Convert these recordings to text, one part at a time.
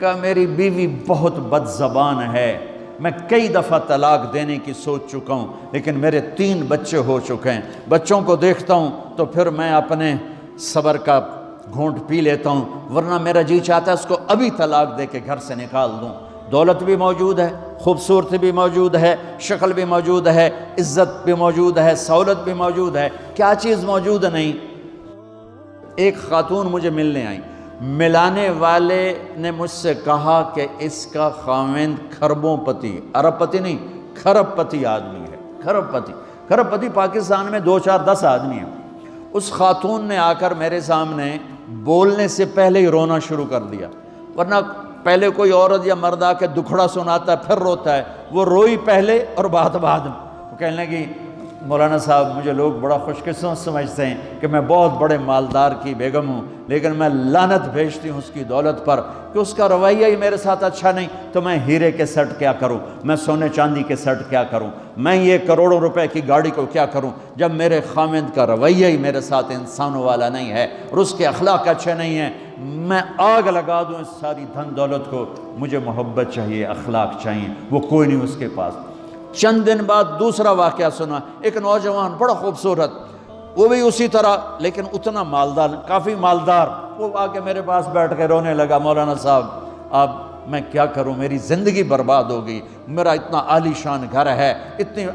کہا میری بیوی بہت بد زبان ہے، میں کئی دفعہ طلاق دینے کی سوچ چکا ہوں، لیکن میرے 3 بچے ہو چکے ہیں، بچوں کو دیکھتا ہوں تو پھر میں اپنے صبر کا گھونٹ پی لیتا ہوں، ورنہ میرا جی چاہتا ہے اس کو ابھی طلاق دے کے گھر سے نکال دوں۔ دولت بھی موجود ہے، خوبصورتی بھی موجود ہے، شکل بھی موجود ہے، عزت بھی موجود ہے، سہولت بھی موجود ہے، کیا چیز موجود نہیں؟ ایک خاتون مجھے ملنے آئی، ملانے والے نے مجھ سے کہا کہ اس کا خاوند کھربوں پتی، ارب پتی نہیں، کھرب پتی آدمی ہے، کھرب پتی پاکستان میں 2 4 10 آدمی ہیں۔ اس خاتون نے آ کر میرے سامنے بولنے سے پہلے ہی رونا شروع کر دیا، ورنہ پہلے کوئی عورت یا مرد آ کے دکھڑا سناتا ہے پھر روتا ہے، وہ روئی پہلے اور بات بعد میں۔ وہ کہنے لگی مولانا صاحب مجھے لوگ بڑا خوش قسمت سمجھتے ہیں کہ میں بہت بڑے مالدار کی بیگم ہوں، لیکن میں لعنت بھیجتی ہوں اس کی دولت پر کہ اس کا رویہ ہی میرے ساتھ اچھا نہیں، تو میں ہیرے کے سیٹ کیا کروں، میں سونے چاندی کے سیٹ کیا کروں، میں یہ کروڑوں روپے کی گاڑی کو کیا کروں جب میرے خاوند کا رویہ ہی میرے ساتھ انسانوں والا نہیں ہے اور اس کے اخلاق اچھے نہیں ہیں۔ میں آگ لگا دوں اس ساری دھن دولت کو، مجھے محبت چاہیے، اخلاق چاہیے، وہ کوئی نہیں اس کے پاس۔ چند دن بعد دوسرا واقعہ سنا، ایک نوجوان بڑا خوبصورت، وہ بھی اسی طرح لیکن اتنا مالدار، کافی مالدار، وہ آ کے میرے پاس بیٹھ کے رونے لگا، مولانا صاحب اب میں کیا کروں، میری زندگی برباد ہو گئی، میرا اتنا عالی شان گھر ہے، اتنی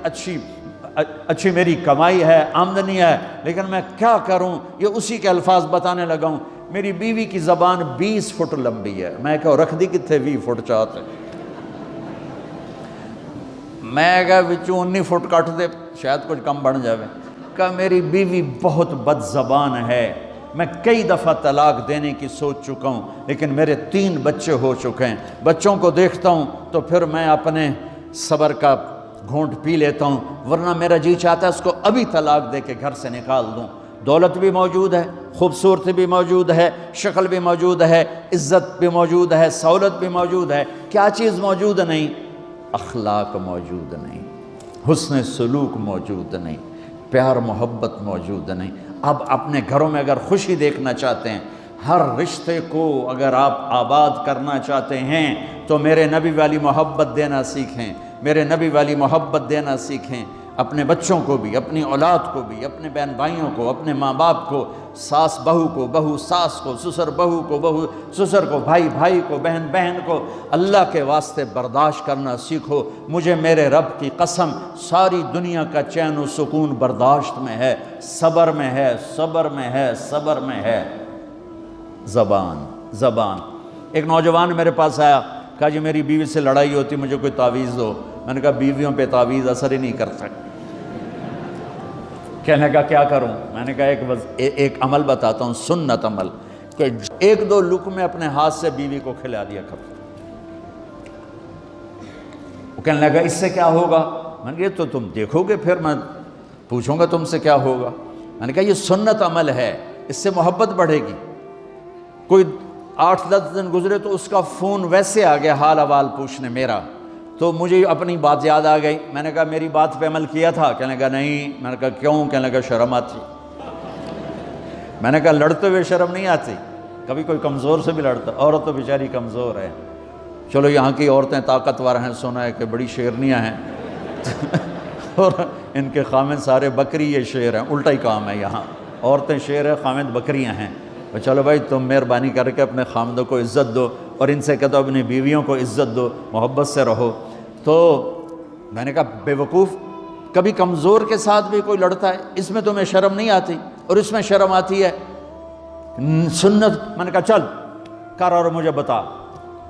اچھی میری کمائی ہے، آمدنی ہے، لیکن میں کیا کروں۔ یہ اسی کے الفاظ بتانے لگا ہوں، میری بیوی کی زبان 20 فٹ لمبی ہے، میں کہا رکھ دی کتنے 20 فٹ چاہتے، میں کہا وچوں 19 فٹ کٹ دے شاید کچھ کم بن جاوے۔ کہا میری بیوی بہت بد زبان ہے، میں کئی دفعہ طلاق دینے کی سوچ چکا ہوں، لیکن میرے 3 بچے ہو چکے ہیں، بچوں کو دیکھتا ہوں تو پھر میں اپنے صبر کا گھونٹ پی لیتا ہوں، ورنہ میرا جی چاہتا ہے اس کو ابھی طلاق دے کے گھر سے نکال دوں۔ دولت بھی موجود ہے، خوبصورتی بھی موجود ہے، شکل بھی موجود ہے، عزت بھی موجود ہے، سہولت بھی موجود ہے، کیا چیز موجود نہیں؟ اخلاق موجود نہیں، حسن سلوک موجود نہیں، پیار محبت موجود نہیں۔ اب اپنے گھروں میں اگر خوشی دیکھنا چاہتے ہیں، ہر رشتے کو اگر آپ آباد کرنا چاہتے ہیں تو میرے نبی والی محبت دینا سیکھیں، میرے نبی والی محبت دینا سیکھیں، اپنے بچوں کو بھی، اپنی اولاد کو بھی، اپنے بہن بھائیوں کو، اپنے ماں باپ کو، ساس بہو کو، بہو ساس کو، سسر بہو کو، بہو سسر کو، بھائی بھائی کو، بہن بہن کو، اللہ کے واسطے برداشت کرنا سیکھو۔ مجھے میرے رب کی قسم ساری دنیا کا چین و سکون برداشت میں ہے، صبر میں ہے، صبر میں ہے، صبر میں ہے۔ زبان۔ ایک نوجوان میرے پاس آیا، کہا جی میری بیوی سے لڑائی ہوتی، مجھے کوئی تعویذ دو۔ میں نے کہا بیویوں پہ تعویذ اثر ہی نہیں کر سکتا۔ کہنے لگا کیا کروں؟ میں نے کہا ایک عمل بتاتا ہوں، سنت عمل، کہ 1-2 لقمے اپنے ہاتھ سے بیوی کو کھلا دیا کرو۔ وہ کہنے لگا اس سے کیا ہوگا؟ میں نے کہا تو تم دیکھو گے، پھر میں پوچھوں گا تم سے کیا ہوگا۔ میں نے کہا یہ سنت عمل ہے، اس سے محبت بڑھے گی۔ کوئی 8-10 دن گزرے تو اس کا فون ویسے آ گیا حال احوال پوچھنے میرا، تو مجھے اپنی بات یاد آ گئی۔ میں نے کہا میری بات پہ عمل کیا تھا؟ کہنے لگا نہیں۔ میں نے کہا کیوں؟ کہنے لگا شرم آتی۔ میں نے کہا لڑتے ہوئے شرم نہیں آتی؟ کبھی کوئی کمزور سے بھی لڑتا، عورت تو بیچاری کمزور ہے، چلو یہاں کی عورتیں طاقتور ہیں، سنا ہے کہ بڑی شیرنیاں ہیں اور ان کے خامد سارے بکری، یہ شیر ہیں، الٹا ہی کام ہے، یہاں عورتیں شیر ہیں، خامد بکریاں ہیں۔ اور چلو بھائی تم مہربانی کر کے اپنے خامدوں کو عزت دو، اور ان سے کہتا ہوں اپنی بیویوں کو عزت دو، محبت سے رہو۔ تو میں نے کہا بے وقوف، کبھی کمزور کے ساتھ بھی کوئی لڑتا ہے، اس میں تمہیں شرم نہیں آتی اور اس میں شرم آتی ہے؟ سنت۔ میں نے کہا چل کر اور مجھے بتا۔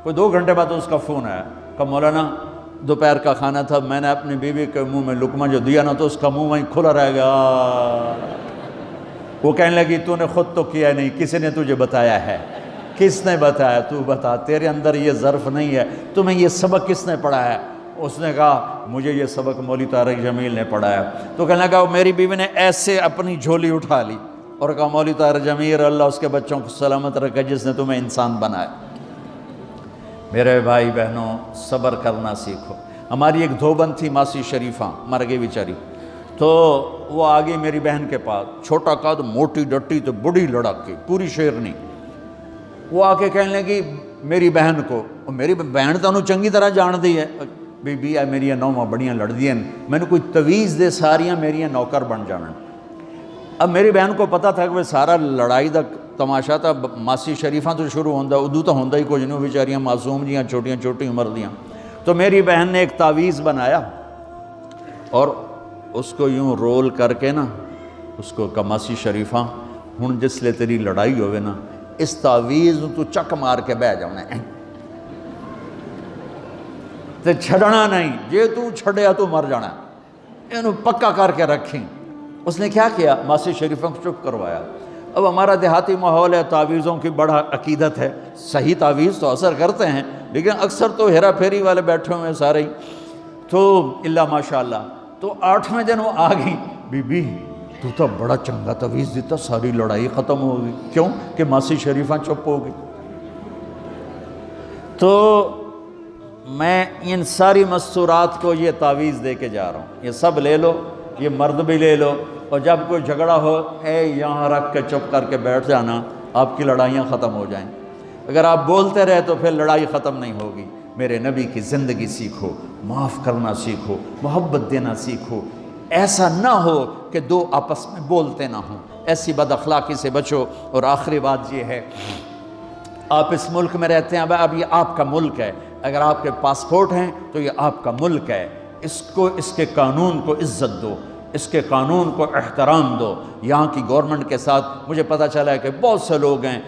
کوئی 2 گھنٹے بعد اس کا فون آیا، کہا مولانا دوپہر کا کھانا تھا، میں نے اپنی بیوی کے منہ میں لقمہ جو دیا نا تو اس کا منہ وہیں کھلا رہ گیا۔ وہ کہنے لگی تو نے خود تو کیا نہیں، کسی نے تجھے بتایا ہے؟ کس نے بتایا؟ تو بتا، تیرے اندر یہ ظرف نہیں ہے، تمہیں یہ سبق کس نے پڑھایا ہے؟ اس نے کہا مجھے یہ سبق مولوی طارق جمیل نے پڑھایا۔ تو کہنے لگا میری بیوی نے ایسے اپنی جھولی اٹھا لی اور کہا مولوی طارق جمیل اللہ اس کے بچوں کو سلامت رکھے جس نے تمہیں انسان بنایا۔ میرے بھائی بہنوں صبر کرنا سیکھو۔ ہماری ایک دھوبن تھی ماسی شریفہ، مر گئی بیچاری، تو وہ آگئی میری بہن کے پاس، چھوٹا قد، موٹی ڈٹی تو بڑی لڑکی، پوری شیرنی۔ وہ آ کے کہنے لگی میری بہن کو، میری بہن تو انہوں چنگی طرح جان دی ہے، بی بی ہے میری نوواں بڑیاں لڑدیاں، میں نے کوئی تویز دے ساریاں میری نوکر بن جانا۔ اب میری بہن کو پتہ تھا کہ وہ سارا لڑائی دا تماشا تھا ماسی شریفاں تو شروع ہوندہ، ادو تو ہوندہ ہی کچھ نہیں، بیچاریاں معصوم جیاں چھوٹیاں چھوٹی عمر دیاں۔ تو میری بہن نے ایک تعویذ بنایا اور اس کو یوں رول کر کے نا اس کو کہا ماسی شریفاں ہن جس لے تیری لڑائی ہوئے نا اس تعویذ تو چک مار کے بہ جاؤنا ہے تے چھڑنا نہیں، جے تو چھڑیا تو مر جانا ہے، انہوں پکا کر کے رکھیں۔ اس نے کیا کیا؟ ماسی شریفوں کو چپ کروایا۔ اب ہمارا دیہاتی ماحول ہے، تعویذوں کی بڑا عقیدت ہے، صحیح تعویذ تو اثر کرتے ہیں لیکن اکثر تو ہیرا پھیری والے بیٹھے ہوئے سارے ہی، تو اللہ ماشاءاللہ۔ تو 8ویں دن وہ آ گئی، بی بی تو بڑا چنگا تعویذ دیتا، ساری لڑائی ختم ہو گئی۔ کیوں کہ ماسی شریفاں چپ ہو گئی۔ تو میں ان ساری مستورات کو یہ تعویذ دے کے جا رہا ہوں، یہ سب لے لو، یہ مرد بھی لے لو، اور جب کوئی جھگڑا ہو اے یہاں رکھ کے چپ کر کے بیٹھ جانا، آپ کی لڑائیاں ختم ہو جائیں۔ اگر آپ بولتے رہے تو پھر لڑائی ختم نہیں ہوگی۔ میرے نبی کی زندگی سیکھو، معاف کرنا سیکھو، محبت دینا سیکھو، ایسا نہ ہو کہ دو آپس میں بولتے نہ ہوں، ایسی بد اخلاقی سے بچو۔ اور آخری بات یہ ہے، آپ اس ملک میں رہتے ہیں، اب یہ آپ کا ملک ہے، اگر آپ کے پاسپورٹ ہیں تو یہ آپ کا ملک ہے، اس کو اس کے قانون کو عزت دو، اس کے قانون کو احترام دو۔ یہاں کی گورنمنٹ کے ساتھ مجھے پتہ چلا ہے کہ بہت سے لوگ ہیں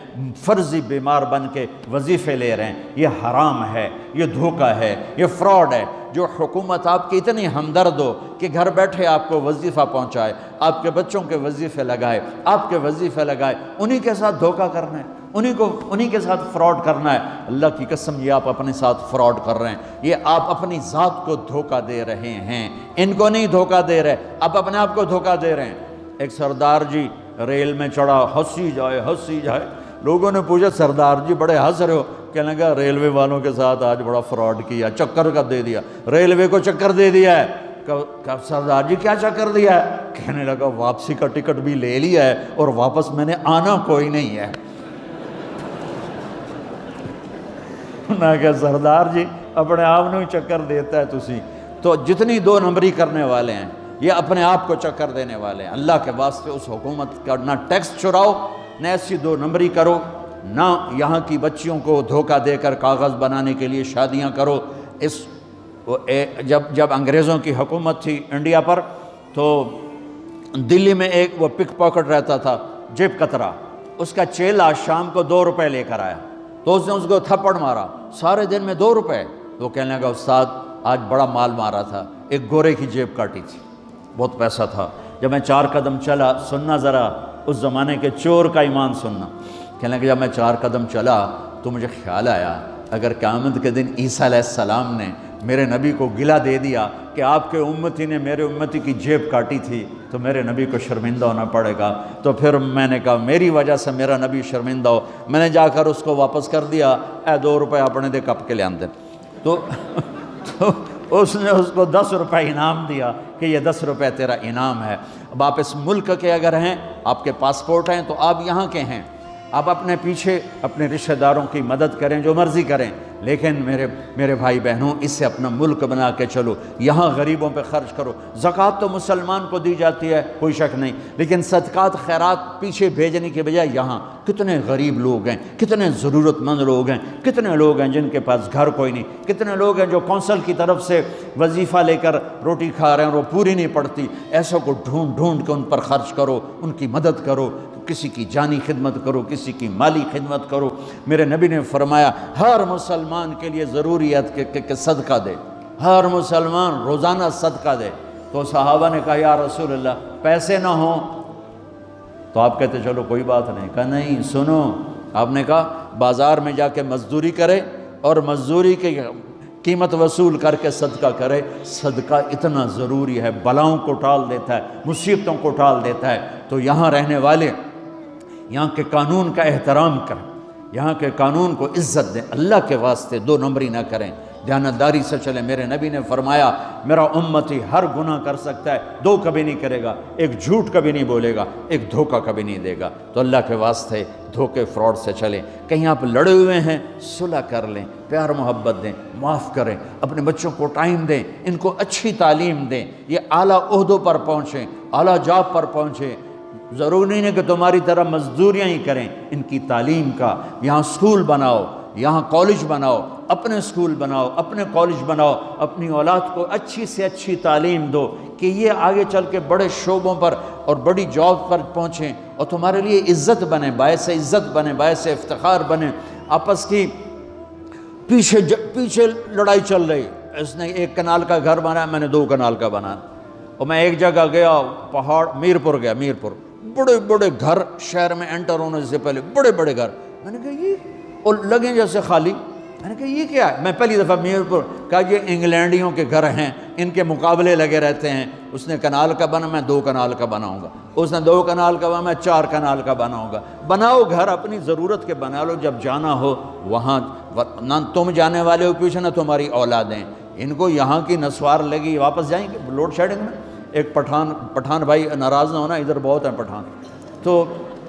فرضی بیمار بن کے وظیفے لے رہے ہیں، یہ حرام ہے، یہ دھوکہ ہے، یہ فراڈ ہے۔ جو حکومت آپ کی اتنی ہمدرد ہو کہ گھر بیٹھے آپ کو وظیفہ پہنچائے، آپ کے بچوں کے وظیفے لگائے، آپ کے وظیفے لگائے، انہی کے ساتھ دھوکہ کرنا ہے، انہی کے ساتھ فراڈ کرنا ہے۔ اللہ کی قسم یہ آپ اپنے ساتھ فراڈ کر رہے ہیں، یہ آپ اپنی ذات کو دھوکہ دے رہے ہیں، ان کو نہیں دھوکہ دے رہے، آپ اپنے آپ کو دھوکہ دے رہے ہیں۔ ایک سردار جی ریل میں چڑھا، ہنسی جائے، لوگوں نے پوچھا سردار جی بڑے ہنس رہے ہو؟ کہنے لگا ریلوے والوں کے ساتھ آج بڑا فراڈ کیا، چکر کا دے دیا، ریلوے کو چکر دے دیا ہے۔ کہ سردار جی کیا چکر دیا ہے؟ کہنے لگا واپسی کا ٹکٹ بھی لے لیا ہے اور واپس میں نے آنا کوئی نہیں ہے۔ نہ کہ سردار جی اپنے آپ نے چکر دیتا ہے تسی تو جتنی 2 نمبری کرنے والے ہیں یہ اپنے آپ کو چکر دینے والے ہیں۔ اللہ کے واسطے اس حکومت کا نہ ٹیکس چراؤ، نہ ایسی 2 نمبری کرو، نہ یہاں کی بچیوں کو دھوکہ دے کر کاغذ بنانے کے لیے شادیاں کرو۔ جب انگریزوں کی حکومت تھی انڈیا پر تو دلی میں ایک وہ پک پاکٹ رہتا تھا جیب کترا، اس کا چیلا شام کو 2 روپے لے کر آیا تو اس نے اس کو تھپڑ مارا، سارے دن میں 2 روپے۔ تو کہنے لگا استاد آج بڑا مال مارا تھا، ایک گورے کی جیب کاٹی تھی، بہت پیسہ تھا۔ جب میں 4 قدم چلا، سننا ذرا اس زمانے کے چور کا ایمان سننا، کہنے لگا جب میں 4 قدم چلا تو مجھے خیال آیا اگر قیامت کے دن عیسیٰ علیہ السلام نے میرے نبی کو گلہ دے دیا کہ آپ کے امتی نے میرے امتی کی جیب کاٹی تھی تو میرے نبی کو شرمندہ ہونا پڑے گا۔ تو پھر میں نے کہا میری وجہ سے میرا نبی شرمندہ ہو، میں نے جا کر اس کو واپس کر دیا، اے 2 روپے اپنے دے کپ کے لے آندے۔ تو اس نے اس کو 10 روپے انعام دیا کہ یہ 10 روپے تیرا انعام ہے۔ اب آپ اس ملک کے اگر ہیں، آپ کے پاسپورٹ ہیں تو آپ یہاں کے ہیں، آپ اپنے پیچھے اپنے رشتہ داروں کی مدد کریں، جو مرضی کریں، لیکن میرے بھائی بہنوں اسے اپنا ملک بنا کے چلو، یہاں غریبوں پہ خرچ کرو۔ زکوٰۃ تو مسلمان کو دی جاتی ہے کوئی شک نہیں، لیکن صدقات خیرات پیچھے بھیجنے کے بجائے یہاں کتنے غریب لوگ ہیں، کتنے ضرورت مند لوگ ہیں، کتنے لوگ ہیں جن کے پاس گھر کوئی نہیں، کتنے لوگ ہیں جو کونسل کی طرف سے وظیفہ لے کر روٹی کھا رہے ہیں اور وہ پوری نہیں پڑتی، ایسوں کو ڈھونڈ کے ان پر خرچ کرو، ان کی مدد کرو، کسی کی جانی خدمت کرو، کسی کی مالی خدمت کرو۔ میرے نبی نے فرمایا ہر مسلمان کے لیے ضروری ہے کہ صدقہ دے، ہر مسلمان روزانہ صدقہ دے۔ تو صحابہ نے کہا یا رسول اللہ پیسے نہ ہوں تو آپ کہتے چلو کوئی بات نہیں۔ کہا نہیں سنو، آپ نے کہا بازار میں جا کے مزدوری کرے اور مزدوری کی قیمت وصول کر کے صدقہ کرے، صدقہ اتنا ضروری ہے، بلاؤں کو ٹال دیتا ہے، مصیبتوں کو ٹال دیتا ہے۔ تو یہاں رہنے والے یہاں کے قانون کا احترام کریں، یہاں کے قانون کو عزت دیں، اللہ کے واسطے 2 نمبری نہ کریں۔ دیانتداری سے چلیں۔ میرے نبی نے فرمایا میرا امتی ہر گناہ کر سکتا ہے، دو کبھی نہیں کرے گا، ایک جھوٹ کبھی نہیں بولے گا، ایک دھوکہ کبھی نہیں دے گا۔ تو اللہ کے واسطے دھوکے فراڈ سے چلیں۔ کہیں آپ لڑے ہوئے ہیں صلح کر لیں، پیار محبت دیں، معاف کریں، اپنے بچوں کو ٹائم دیں، ان کو اچھی تعلیم دیں، یہ اعلیٰ عہدوں پر پہنچیں، اعلیٰ جاب پر پہنچیں۔ ضروری نہیں ہے کہ تمہاری طرح مزدوریاں ہی کریں، ان کی تعلیم کا یہاں سکول بناؤ، یہاں کالج بناؤ، اپنے سکول بناؤ، اپنے کالج بناؤ، اپنی اولاد کو اچھی سے اچھی تعلیم دو کہ یہ آگے چل کے بڑے شعبوں پر اور بڑی جاب پر پہنچیں اور تمہارے لیے عزت بنے، باعث عزت بنے، باعث افتخار بنے۔ آپس کی پیچھے لڑائی چل رہی، اس نے 1 کنال کا گھر بنایا، میں نے 2 کنال کا بنایا، اور میں ایک جگہ گیا پہاڑ میرپور گیا، میرپور بڑے بڑے گھر شہر میں انٹر ہونے سے پہلے بڑے بڑے گھر، میں نے کہا یہ اور لگیں جیسے خالی، میں نے کہا یہ کیا ہے؟ میں پہلی دفعہ میرپور کہا یہ انگلینڈیوں کے گھر ہیں، ان کے مقابلے لگے رہتے ہیں، اس نے کنال کا بنا، میں 2 کنال کا بناؤں گا، اس نے 2 کنال کا بنا، میں 4 کنال کا بناؤں گا۔ بناؤ گھر اپنی ضرورت کے بنا لو، جب جانا ہو وہاں نہ تم جانے والے ہو پیچھے، نہ تمہاری اولادیں، ان کو یہاں کی نسوار لگی واپس جائیں گے لوڈ شیڈنگ میں۔ ایک پٹھان بھائی ناراض نہ ہونا، ادھر بہت ہیں پٹھان، تو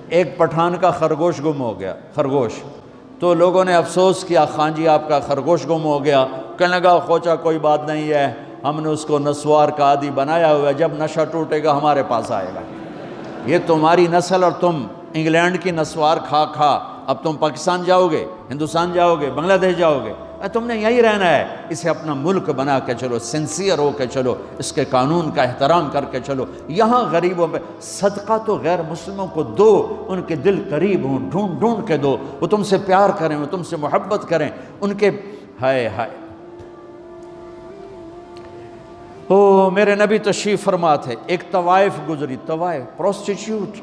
ایک پٹھان کا خرگوش گم ہو گیا، خرگوش، تو لوگوں نے افسوس کیا خان جی آپ کا خرگوش گم ہو گیا، کہنے لگا خوچا کوئی بات نہیں ہے، ہم نے اس کو نسوار کا عادی بنایا ہوا ہے، جب نشہ ٹوٹے گا ہمارے پاس آئے گا۔ یہ تمہاری نسل اور تم انگلینڈ کی نسوار کھا کھا اب تم پاکستان جاؤ گے، ہندوستان جاؤ گے، بنگلہ دیش جاؤ گے، تم نے یہی رہنا ہے۔ اسے اپنا ملک بنا کے چلو، سنسیئر ہو کے چلو، اس کے قانون کا احترام کر کے چلو۔ یہاں غریبوں پہ صدقہ تو غیر مسلموں کو دو، ان کے دل قریب ہوں، ڈھونڈ ڈھونڈ کے دو، وہ تم سے پیار کریں، وہ تم سے محبت کریں، ان کے ہائے ہائے۔ او میرے نبی تشریف فرما تھے، ایک طوائف گزری، طوائف پروسٹیٹیوٹ،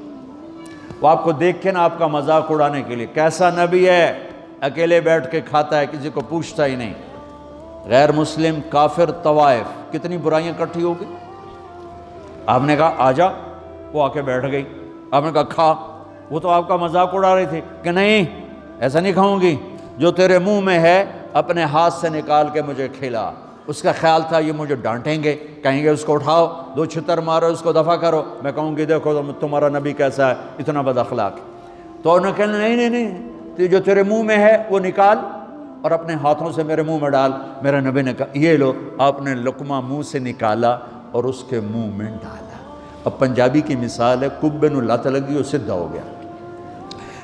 وہ آپ کو دیکھ کے نا آپ کا مذاق اڑانے کے لیے، کیسا نبی ہے، اکیلے بیٹھ کے کھاتا ہے، کسی کو پوچھتا ہی نہیں۔ غیر مسلم کافر طوائف، کتنی برائیاں اکٹھی ہو گئی۔ آپ نے کہا آ جا، وہ آ کے بیٹھ گئی، آپ نے کہا کھا، وہ تو آپ کا مذاق اڑا رہی تھی کہ نہیں ایسا نہیں کھاؤں گی، جو تیرے منہ میں ہے اپنے ہاتھ سے نکال کے مجھے کھلا۔ اس کا خیال تھا یہ مجھے ڈانٹیں گے، کہیں گے اس کو اٹھاؤ، 2 چھتر مارو، اس کو دفع کرو، میں کہوں گی دیکھو تمہارا نبی کیسا ہے، اتنا بد اخلاق۔ تو انہوں نے کہا نہیں، جو تیرے منہ میں ہے وہ نکال اور اپنے ہاتھوں سے میرے منہ میں ڈال۔ میرے نبی نے کہا یہ لو، آپ نے لقمہ منہ سے نکالا اور اس کے منہ میں ڈالا۔ اب پنجابی کی مثال ہے، کبے نو لت لگی اور سدھا ہو گیا۔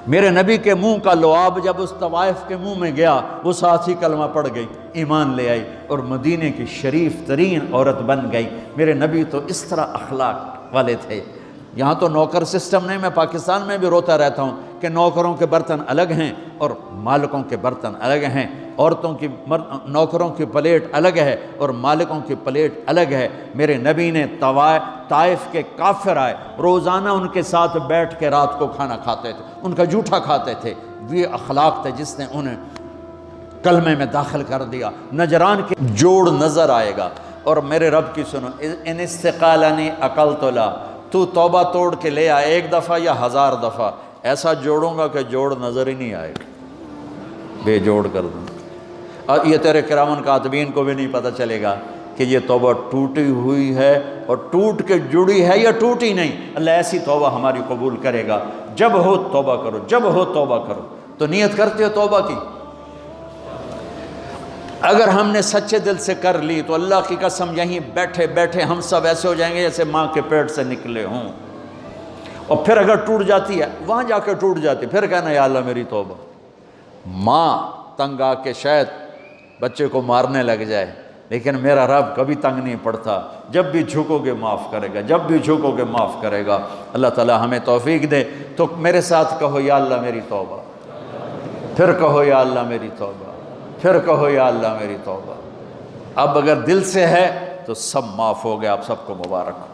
میرے نبی کے منہ کا لعاب جب اس طوائف کے منہ میں گیا، وہ ساتھ ہی کلمہ پڑھ گئی، ایمان لے آئی اور مدینے کی شریف ترین عورت بن گئی۔ میرے نبی تو اس طرح اخلاق والے تھے۔ یہاں تو نوکر سسٹم نہیں، میں پاکستان میں بھی روتا رہتا ہوں کہ نوکروں کے برتن الگ ہیں اور مالکوں کے برتن الگ ہیں، عورتوں کی نوکروں کی پلیٹ الگ ہے اور مالکوں کی پلیٹ الگ ہے۔ میرے نبی نے طائف کے کافر آئے، روزانہ ان کے ساتھ بیٹھ کے رات کو کھانا کھاتے تھے، ان کا جھوٹا کھاتے تھے۔ یہ اخلاق تھے جس نے انہیں کلمے میں داخل کر دیا۔ نجران کے جوڑ نظر آئے گا، اور میرے رب کی سنو، ان استقالنی اقلت لا، تو توبہ توڑ کے لے آئے 1 دفعہ یا 1000 دفعہ، ایسا جوڑوں گا کہ جوڑ نظر ہی نہیں آئے گا، بے جوڑ کر دوں۔ اور یہ تیرے کرام کاتبین کو بھی نہیں پتہ چلے گا کہ یہ توبہ ٹوٹی ہوئی ہے اور ٹوٹ کے جڑی ہے یا ٹوٹی نہیں۔ اللہ ایسی توبہ ہماری قبول کرے گا۔ جب ہو توبہ کرو، جب ہو توبہ کرو۔ تو نیت کرتے ہو توبہ کی؟ اگر ہم نے سچے دل سے کر لی تو اللہ کی قسم یہیں بیٹھے بیٹھے ہم سب ایسے ہو جائیں گے جیسے ماں کے پیٹ سے نکلے ہوں۔ اور پھر اگر ٹوٹ جاتی ہے، وہاں جا کے ٹوٹ جاتی، پھر کہنا یا اللہ میری توبہ۔ ماں تنگ آ کے شاید بچے کو مارنے لگ جائے، لیکن میرا رب کبھی تنگ نہیں پڑتا، جب بھی جھکو گے معاف کرے گا، جب بھی جھکو گے معاف کرے گا۔ اللہ تعالی ہمیں توفیق دے۔ تو میرے ساتھ کہو یا اللہ میری توبہ، پھر کہو یا اللہ میری توبہ، پھر کہو یا اللہ میری توبہ۔ اب اگر دل سے ہے تو سب معاف ہو گیا۔ آپ سب کو مبارک ہو۔